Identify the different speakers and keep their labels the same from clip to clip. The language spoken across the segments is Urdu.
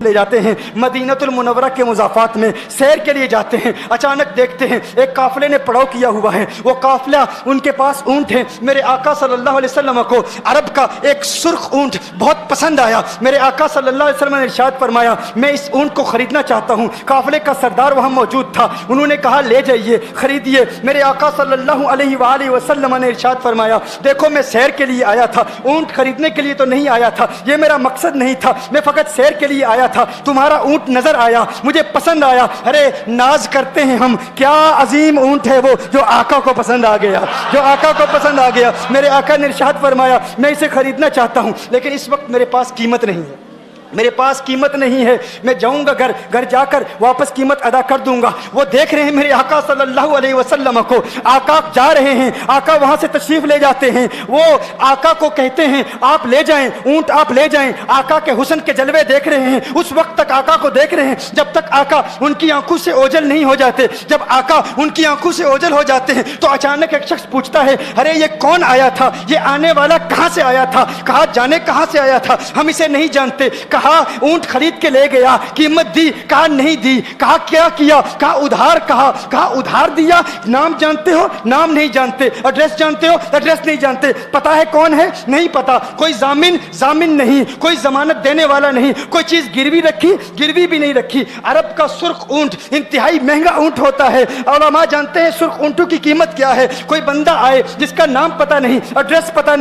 Speaker 1: لے جاتے ہیں مدینۃ المنورہ کے مضافات میں سیر کے لیے جاتے ہیں. اچانک دیکھتے ہیں ایک قافلے نے پڑاؤ کیا ہوا ہے. وہ قافلہ ان کے پاس اونٹ ہے. میرے آقا صلی اللہ علیہ وسلم کو عرب کا ایک سرخ اونٹ بہت پسند آیا. میرے آقا صلی اللہ علیہ وسلم نے ارشاد فرمایا میں اس اونٹ کو خریدنا چاہتا ہوں. قافلے کا سردار وہاں موجود تھا. انہوں نے کہا لے جائیے خریدیے. میرے آقا صلی اللہ علیہ وآلہ وسلم نے ارشاد فرمایا دیکھو میں سیر کے لیے آیا تھا, اونٹ خریدنے کے لیے تو نہیں آیا تھا, یہ میرا مقصد نہیں تھا, میں فقط سیر کے لیے آیا تھا. تمہارا اونٹ نظر آیا, مجھے پسند آیا. ارے ناز کرتے ہیں ہم, کیا عظیم اونٹ ہے وہ جو آقا کو پسند آ گیا, جو آقا کو پسند آ گیا. میرے آقا نے ارشاد فرمایا میں اسے خریدنا چاہتا ہوں لیکن اس وقت میرے پاس قیمت نہیں ہے, میرے پاس قیمت نہیں ہے. میں جاؤں گا گھر جا کر واپس قیمت ادا کر دوں گا. وہ دیکھ رہے ہیں میرے آقا صلی اللہ علیہ وسلم کو, آقا جا رہے ہیں, آقا وہاں سے تشریف لے جاتے ہیں. وہ آقا کو کہتے ہیں آپ لے جائیں اونٹ, آپ لے جائیں. آقا کے حسن کے جلوے دیکھ رہے ہیں, اس وقت تک آقا کو دیکھ رہے ہیں جب تک آقا ان کی آنکھوں سے اوجھل نہیں ہو جاتے. جب آقا ان کی آنکھوں سے اوجھل ہو جاتے ہیں تو اچانک ایک شخص پوچھتا ہے ارے یہ کون آیا تھا, یہ آنے والا کہاں سے آیا تھا, کہا جانے کہاں سے آیا تھا, ہم اسے نہیں جانتے. کہا اونٹ خرید کے لے گیا, قیمت دی, کہا نہیں دی. کہا کیا کیا, کہا ادھار, کہا ادھار دیا. نام جانتے ہو, نام نہیں جانتے. ایڈریس جانتے ہو, ایڈریس نہیں جانتے. پتا ہے کون ہے, نہیں پتا. کوئی ضامن نہیں, کوئی ضمانت دینے والا نہیں, کوئی چیز گروی رکھی, گروی بھی نہیں رکھی. عرب کا سرخ اونٹ انتہائی مہنگا اونٹ ہوتا ہے. علماء جانتے ہیں سرخ اونٹوں کی قیمت کیا ہے. کوئی بندہ آئے جس کا نام پتا نہیں, ایڈریس پتا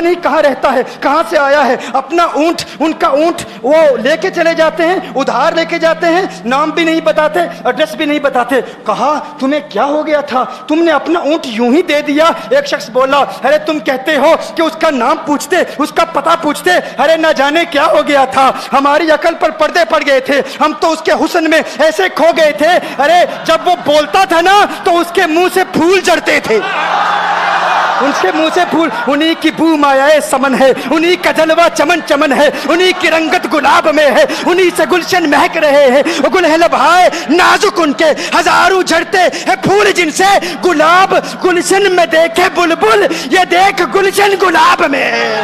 Speaker 1: نہیں کہاں رہتا ہے, کہاں سے آیا ہے, اپنا اونٹ, ان کا اونٹ وہ لے کے چلے جاتے ہیں, ادھار لے کے جاتے ہیں, نام بھی نہیں بتاتے, ایڈریس بھی نہیں بتاتے. کہا تمہیں کیا ہو گیا تھا, تم نے اپنا اونٹ یوں ہی دے دیا. ایک شخص بولا ارے تم کہتے ہو کہ اس کا نام پوچھتے, اس کا پتہ پوچھتے, ارے نہ جانے کیا ہو گیا تھا, ہماری عقل پر پردے پڑ گئے تھے, ہم تو اس کے حسن میں ایسے کھو گئے تھے. ارے جب وہ بولتا تھا نا تو اس کے منہ سے پھول جھڑتے تھے, ان کے منہ سے پھول. انہی کی بو مایائے سمن ہے, انہی کا جلوہ چمن چمن ہے, انہی کی رنگت گلاب میں ہے, انہی سے گلشن مہک رہے ہیں. گل ہے لبہائے نازک ان کے, ہزاروں جھڑتے ہیں پھول جن سے گلاب گلشن میں دیکھے بلبل, یہ دیکھ گلشن گلاب میں ہے,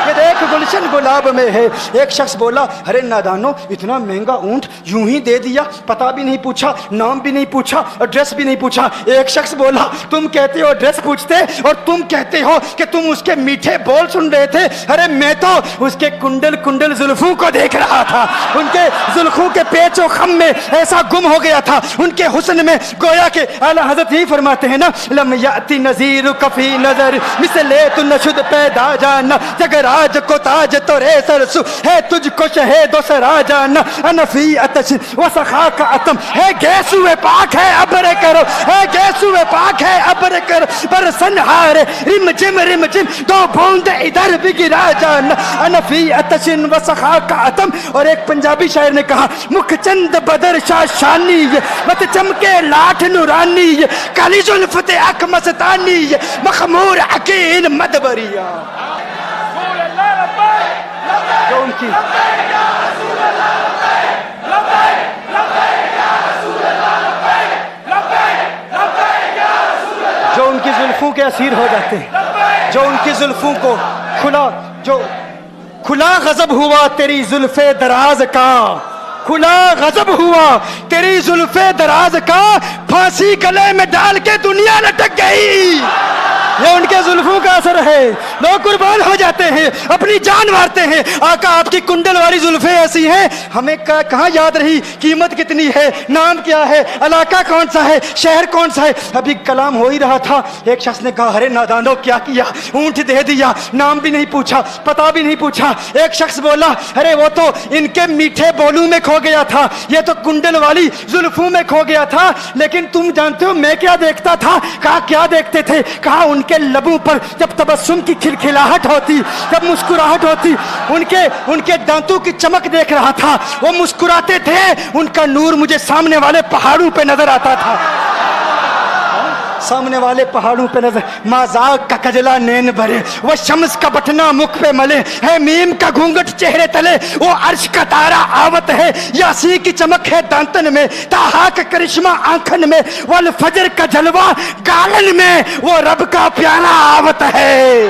Speaker 1: یہ دیکھ گلشن گلاب میں ہے. ایک شخص بولا ارے نادانو اتنا مہنگا اونٹ یوں ہی دے دیا, پتہ بھی نہیں پوچھا, نام بھی نہیں پوچھا, ایڈریس بھی نہیں پوچھا. ایک شخص بولا تم کہتے ہو ایڈریس پوچھتے اور تم کہتے ہو کہ تم اس کے میٹھے بول سن رہے تھے. ارے میں تو اس کے کنڈل زلفوں کو دیکھ رہا تھا, ان کے زلفوں کے پیچ و خم میں ایسا گم ہو گیا تھا, ان کے حسن میں. گویا کہ اعلیٰ حضرت ہی فرماتے ہیں نا لم یاتی نذیر کفی نظر مثل تو نشد پیدا جانا, جگر آج کو تاج تو رے سرسو ہے تجھ کو شہید و سرا جانا, انفی اتش و سخا کا اتم ہے گیسو پاک ہے ابر کرو, ہے گیسو پاک ہے ابر کرو, پر سنہار رم جم دو بوند ادھر بھی گرا جانا, انفی اتش و سخا کا اتم. اور ایک پنجابی شاعر نے کہا مکھ چند بدر شاہ شانی, مت چمکے لاٹھ نورانی, کالی زلفت اک مستانی, مخمور عقیل مدبریا. جو ان کی جو ان کی زلفوں کے اسیر ہو جاتے ہیں, جو ان کی زلفوں کو کھلا غضب ہوا تیری زلف دراز کا, کھلا غضب ہوا تیری زلف دراز کا, پھانسی گلے میں ڈال کے دنیا لٹک گئی. یہ ان کے زلفوں کا اثر ہے, لوگ قربان ہو جاتے ہیں, اپنی جان مارتے ہیں. آقا آپ کی کنڈل والی زلفیں ایسی ہیں ہمیں کہاں یاد رہی قیمت کتنی ہے, نام کیا ہے, علاقہ کون سا ہے, شہر کون سا ہے. ابھی کلام ہو ہی رہا تھا, ایک شخص نے کہا ارے نادانو کیا کیا, اونٹ دے دیا, نام بھی نہیں پوچھا, پتہ بھی نہیں پوچھا. ایک شخص بولا ارے وہ تو ان کے میٹھے بولوں میں کھو گیا تھا, یہ تو کنڈل والی زلفوں میں کھو گیا تھا. لیکن تم جانتے ہو میں کیا دیکھتا تھا, کہا کیا دیکھتے تھے, کہا ان کے لبوں پر جب تبسم کی کھلکھلاہٹ ہوتی, جب مسکراہٹ ہوتی, ان کے دانتوں کی چمک دیکھ رہا تھا, وہ مسکراتے تھے, ان کا نور مجھے سامنے والے پہاڑوں پہ نظر آتا تھا, سامنے والے پہاڑوں پہ نظر. مازاق کا کجلا نین بھرے, وہ شمس کا بٹنا مکھ پہ ملے, ہے میم کا گھونگٹ چہرے تلے, وہ عرش کا تارا آوت ہے, یاسی کی چمک ہے دانتن میں, تاہا کا کرشمہ آنکھن میں, والفجر کا جلوہ گالن میں, وہ رب کا پیارا آوت ہے,